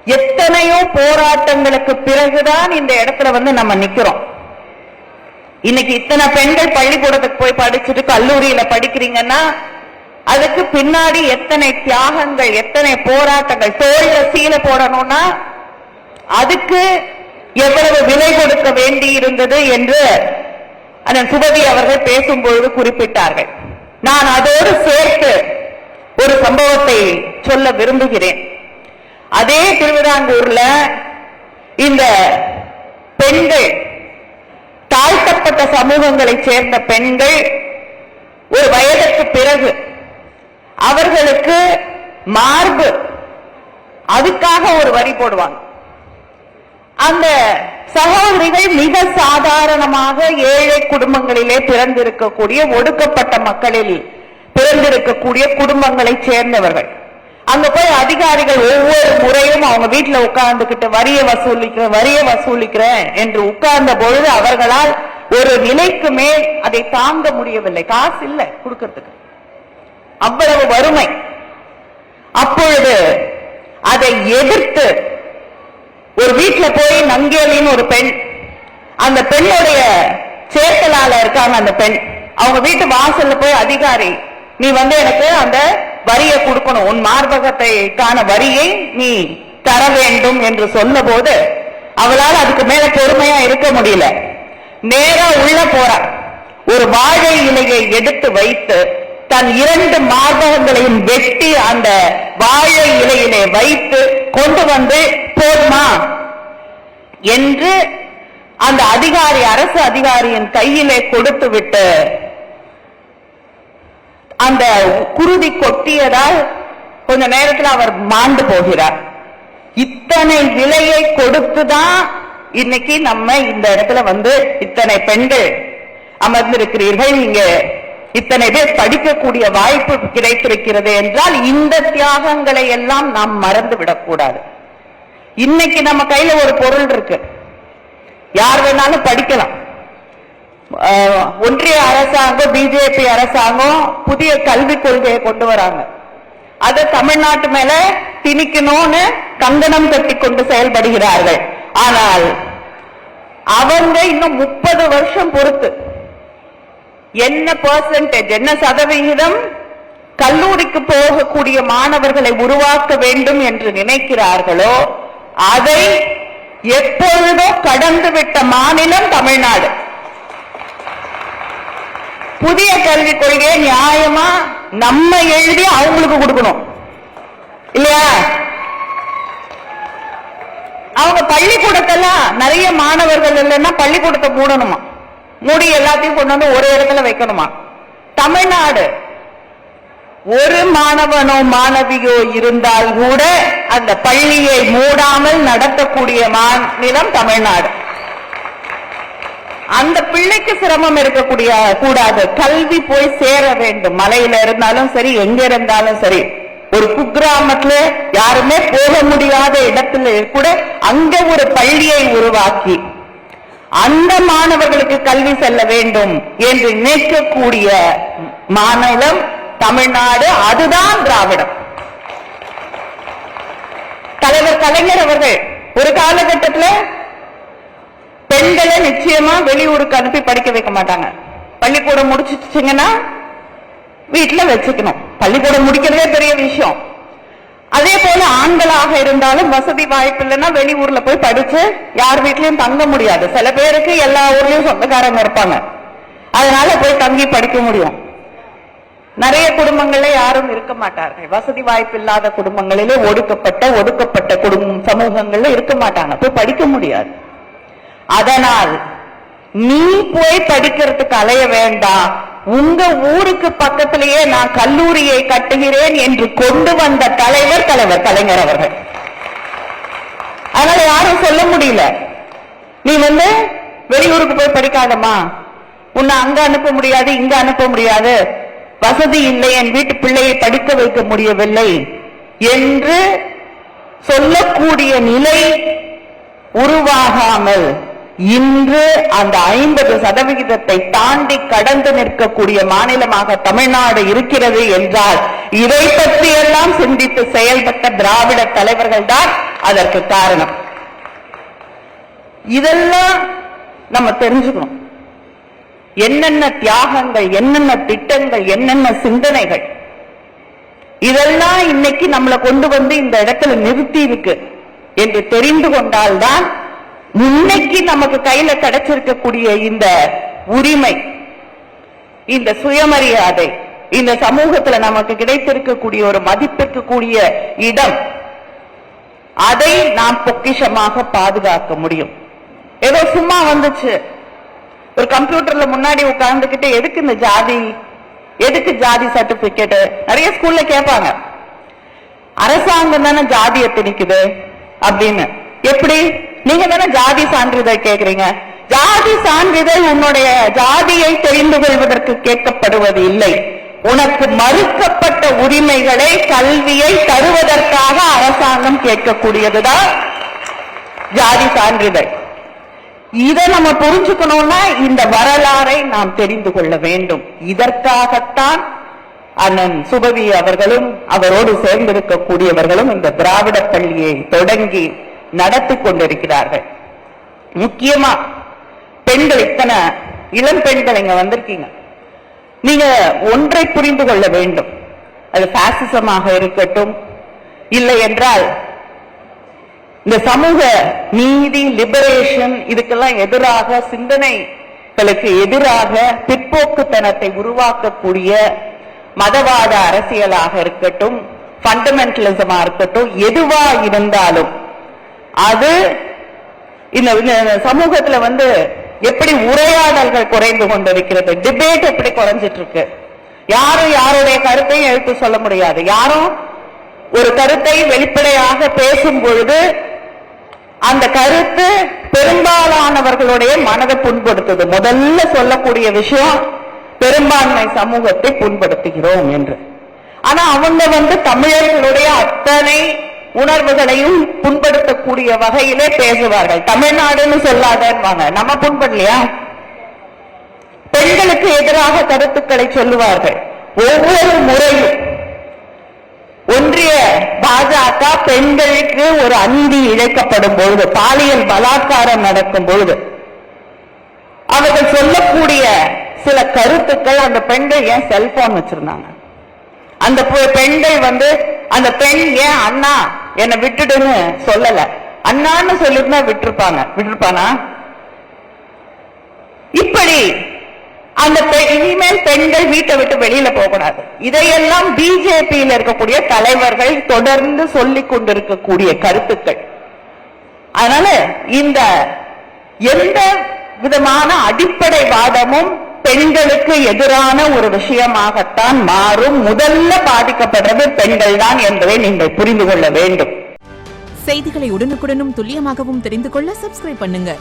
எத்தனையோ போராட்டங்களுக்கு பிறகுதான் இந்த இடத்துல வந்து நம்ம நிக்கிறோம். இன்னைக்கு இத்தனை பெண்கள் பள்ளிக்கூடத்துக்கு போய் படிச்சுட்டு கல்லூரியில படிக்கிறீங்கன்னா அதுக்கு பின்னாடி எத்தனை தியாகங்கள், எத்தனை போராட்டங்கள். தோல்ல சீல போடணும்னா அதுக்கு எவ்வளவு விலை கொடுக்க வேண்டி இருந்தது என்று அண்ணன் சுபதி அவர்கள் பேசும்பொழுது குறிப்பிட்டார்கள். நான் அதோடு சேர்த்து ஒரு சம்பவத்தை சொல்ல விரும்புகிறேன். அதே திருவிதாங்கூர்ல இந்த பெண்கள், தாழ்த்தப்பட்ட சமூகங்களைச் சேர்ந்த பெண்கள் ஒரு வயதுக்கு பிறகு அவர்களுக்கு மார்பு, அதுக்காக ஒரு வரி போடுவாங்க. அந்த சகோதரிகள் மிக சாதாரணமாக ஏழை குடும்பங்களிலே பிறந்திருக்கக்கூடிய, ஒடுக்கப்பட்ட மக்களில் பிறந்திருக்கக்கூடிய குடும்பங்களைச் சேர்ந்தவர்கள். அங்க போய் அதிகாரிகள் ஒவ்வொரு முறையும் அவங்க வீட்டுல உட்கார்ந்துகிட்டு வரிய வசூலிக்கிறேன் என்று உட்கார்ந்த பொழுது அவர்களால் ஒரு நிலைக்கு மேல் அதை தாங்க முடியவில்லை. காசு இல்ல கொடுக்கிறதுக்கு, அவ்வளவு வறுமை. அப்பொழுது அதை எதிர்த்து ஒரு வீட்டுல போய் நங்கேலின்னு ஒரு பெண், அந்த பெண்ணுடைய சேர்த்தலால இருக்காங்க அந்த பெண், அவங்க வீட்டு வாசல்ல போய் அதிகாரி, நீ வந்து எனக்கு அந்த வரியை கொடுக்கணும், உன் மார்பகத்தைக்கான வரியை நீ தர வேண்டும் என்று சொன்ன போது அவளால் அதுக்கு மேல பொறுமையா இருக்க முடியல. நேரா உள்ள போறா, ஒரு வாழை இலையை எடுத்து வைத்து தன் 2 மார்பகங்களையும் வெட்டி அந்த வாழை இலையிலே வைத்து கொண்டு வந்து போதுமா என்று அந்த அதிகாரி, அரசு அதிகாரியின் கையிலே கொடுத்து விட்டு அந்த குருதி கொட்டியதால் கொஞ்ச நேரத்தில் அவர் மாண்டு போகிறார். இத்தனை விலையை கொடுத்துதான் இன்னைக்கு நம்ம இந்த இடத்துல வந்து இத்தனை பெண்கள் அமர்ந்திருக்கிறீர்கள், இங்க இத்தனை பேர் படிக்கக்கூடிய வாய்ப்பு கிடைத்திருக்கிறது என்றால் இந்த தியாகங்களை எல்லாம் நாம் மறந்து விடக்கூடாது. இன்னைக்கு நம்ம கையில ஒரு பொருள் இருக்கு, யார் வேணாலும் படிக்கலாம். ஒன்றிய அரசாங்கம், பிஜேபி அரசாங்கம் புதிய கல்விக் கொள்கையை கொண்டு வராங்க. அதை தமிழ்நாட்டு மேல திணிக்கணும்னு கங்கணம் கட்டி கொண்டு செயல்படுகிறார்கள். ஆனால் அவங்க இன்னும் 30 வருஷம் பொறுத்து என்ன பெர்சன்டேஜ், என்ன சதவிகிதம் கல்லூரிக்கு போகக்கூடிய மாணவர்களை உருவாக்க வேண்டும் என்று நினைக்கிறார்களோ அதை எப்பொழுதோ கடந்துவிட்ட மாநிலம் தமிழ்நாடு. புதிய கல்விக் கொள்கையை நியாயமா நம்ம எழுதி அவங்களுக்கு கொடுக்கணும் இல்லையா? அவங்க பள்ளிக்கூடத்தெல்லாம் நிறைய மாணவர்கள் இல்லைன்னா பள்ளிக்கூடத்தை மூடணுமா, மூடி எல்லாத்தையும் கொண்டு வந்து ஒரு இடத்துல வைக்கணுமா? தமிழ்நாடு ஒரு மாணவனோ மாணவியோ இருந்தால் கூட அந்த பள்ளியை மூடாமல் நடத்தக்கூடிய மாநிலம் தமிழ்நாடு. அந்த பிள்ளைக்கு சிரமம் இருக்கக்கூடிய கூடாது, கல்வி போய் சேர வேண்டும். மலையில இருந்தாலும் சரி, எங்க இருந்தாலும் சரி, ஒரு குக்கிராமத்துல யாருமே போக முடியாத இடத்துல கூட அங்க ஒரு பள்ளியை உருவாக்கி அந்த மாணவர்களுக்கு கல்வி செல்ல வேண்டும் என்று நினைக்கக்கூடிய மாநிலம் தமிழ்நாடு. அதுதான் திராவிடம். தலைவர் கலைஞர் அவர்கள் ஒரு காலகட்டத்தில் பெண்களை நிச்சயமா வெளியூருக்கு அனுப்பி படிக்க வைக்க மாட்டாங்க. பள்ளிக்கூடம் முடிச்சுட்டீங்கன்னா வீட்டுல வச்சுக்கணும். பள்ளிக்கூடம் முடிக்கிறதே பெரிய விஷயம். அதே போல ஆண்களாக இருந்தாலும் வசதி வாய்ப்பு இல்லைன்னா வெளியூர்ல போய் படிச்சு யார் வீட்லயும் தங்க முடியாது. சில பேருக்கு எல்லா ஊர்லயும் சொந்தக்காரங்க இருப்பாங்க, அதனால போய் தங்கி படிக்க முடியும். நிறைய குடும்பங்கள்ல யாரும் இருக்க மாட்டார்கள். வசதி வாய்ப்பு இல்லாத குடும்பங்களிலே ஒடுக்கப்பட்ட குடும்ப சமூகங்கள்ல இருக்க மாட்டாங்க, போய் படிக்க முடியாது. அதனால் நீ போய் படிக்கிறதுக்கு அலைய வேண்டாம், உங்க ஊருக்கு பக்கத்திலேயே நான் கல்லூரியை கட்டுகிறேன் என்று கொண்டு வந்த தலைவர் கலைஞர் அவர்கள். அதனால யாரும் சொல்ல முடியல, நீ வந்து வெளியூருக்கு போய் படிக்காதமா, உன்னை அங்க அனுப்ப முடியாது, இங்க அனுப்ப முடியாது, வசதி இல்லை, என் வீட்டு பிள்ளையை படிக்க வைக்க முடியவில்லை என்று சொல்லக்கூடிய நிலை உருவாகாமல் இன்று அந்த 50% தாண்டி கடந்து நிற்கக்கூடிய மாநிலமாக தமிழ்நாடு இருக்கிறது என்றால் இதை பற்றியெல்லாம் சிந்தித்து செயல்பட்ட திராவிட தலைவர்கள் தான் அதற்கு காரணம். இதெல்லாம் நம்ம தெரிஞ்சுக்கணும். என்னென்ன தியாகங்கள், என்னென்ன திட்டங்கள், என்னென்ன சிந்தனைகள், இதெல்லாம் இன்னைக்கு நம்மளை கொண்டு வந்து இந்த இடத்துல நிறுத்தி இருக்கு என்று தெரிந்து கொண்டால்தான் இன்னைக்கு நமக்கு கையில கிடைச்சிருக்கக்கூடிய இந்த உரிமை, இந்த சுயமரியாதை, இந்த சமூகத்துல நமக்கு கிடைத்திருக்கக்கூடிய ஒரு மதிப்பிற்கு கூடிய இடம், அதை நாம் பொக்கிஷமாக பாதுகாக்க முடியும். ஏதோ சும்மா வந்துச்சு, ஒரு கம்ப்யூட்டர்ல முன்னாடி உட்கார்ந்துகிட்டு எதுக்கு இந்த ஜாதி, எதுக்கு ஜாதி சர்டிபிகேட், நிறைய ஸ்கூல்ல கேட்பாங்க. அரசாங்கம் தானே ஜாதியை திணிக்குது அப்படின்னு. எப்படி? நீங்க தானே ஜாதி சான்றிதழ் கேட்கறீங்க. ஜாதி சான்றிதழ் உன்னுடைய ஜாதியை தெரிந்து கொள்வதற்கு கேட்கப்படுவது இல்லை. உனக்கு மறுக்கப்பட்ட உரிமைகளை, கல்வியை தருவதற்காக அரசாங்கம் கேட்கக்கூடியதுதான் ஜாதி சான்றிதழ். இதை நம்ம புரிஞ்சுக்கணும்னா இந்த வரலாறை நாம் தெரிந்து கொள்ள வேண்டும். இதற்காகத்தான் அண்ணன் சுபவி அவர்களும் அவரோடு சேர்ந்திருக்கக்கூடியவர்களும் இந்த திராவிட பள்ளியை தொடங்கி நடத்தி கொண்டிருக்கிறார்கள். முக்கியமா பெண்கள், இத்தனை இளம் பெண்கள் இங்க வந்திருக்கீங்க. நீங்க ஒன்றை புரிந்து கொள்ள வேண்டும். அது பாசிசமாக இருக்கட்டும், இல்லை என்றால் இந்த சமூக நீதி, லிபரேஷன், இதுக்கெல்லாம் எதிராக, சிந்தனைகளுக்கு எதிராக பிற்போக்குத்தனத்தை உருவாக்கக்கூடிய மதவாத அரசியலாக இருக்கட்டும், ஃபண்டமெண்டலிசமா இருக்கட்டும், எதுவா இருந்தாலும் அது இந்த சமூகத்துல வந்து எப்படி உரையாடல்கள் குறைந்து கொண்டிருக்கிறது, டிபேட் எப்படி குறைஞ்சிட்டு இருக்கு. யாரும் யாருடைய கருத்தையும் எடுத்து சொல்ல முடியாது. யாரும் ஒரு கருத்தை வெளிப்படையாக பேசும் பொழுது அந்த கருத்து பெரும்பாலானவர்களுடைய மனதை புண்படுத்துது. முதல்ல சொல்லக்கூடிய விஷயம் பெரும்பான்மை சமூகத்தை புண்படுத்துகிறோம் என்று. ஆனா அவங்க வந்து தமிழர்களுடைய அத்தனை உணர்வுகளையும் புண்படுத்தக்கூடிய வகையிலே பேசுவார்கள். தமிழ்நாடுன்னு சொல்லாதேன்வாங்க. நம்ம புண்படலையா? பெண்களுக்கு எதிராக கருத்துக்களை சொல்லுவார்கள். ஒவ்வொரு முறையும் ஒன்றிய பாஜக பெண்களுக்கு ஒரு அநீதி இழைக்கப்படும் பொழுது, பாலியல் பலாத்காரம் நடக்கும் பொழுது அவர்கள் சொல்லக்கூடிய சில கருத்துக்கள், அந்த பெண்கள் ஏன் செல்போன் வச்சிருந்தாங்க, அந்த பெண்கள் வந்து அந்த பெண் ஏன் அண்ணா என்னை விட்டுடுன்னு சொல்லல, அண்ணான்னு சொல்லிருந்தா விட்டுருப்பானா? இப்படி அந்த இனிமேல் பெண்கள் வீட்டை விட்டு வெளியில போகக்கூடாது. இதையெல்லாம் பிஜேபியில் இருக்கக்கூடிய தலைவர்கள் தொடர்ந்து சொல்லிக் கொண்டிருக்கக்கூடிய கருத்துக்கள். அதனால இந்த எந்த விதமான அடிப்படை வாதமும் பெண்களுக்கு எதிரான ஒரு விஷயமாகத்தான் மாறும். முதல்ல பாதிக்கப்படுறது பெண்கள் தான் என்பதை நீங்கள் புரிந்து கொள்ள வேண்டும். செய்திகளை உடனுக்குடனும் துல்லியமாகவும் தெரிந்து கொள்ள சப்ஸ்கிரைப் பண்ணுங்க.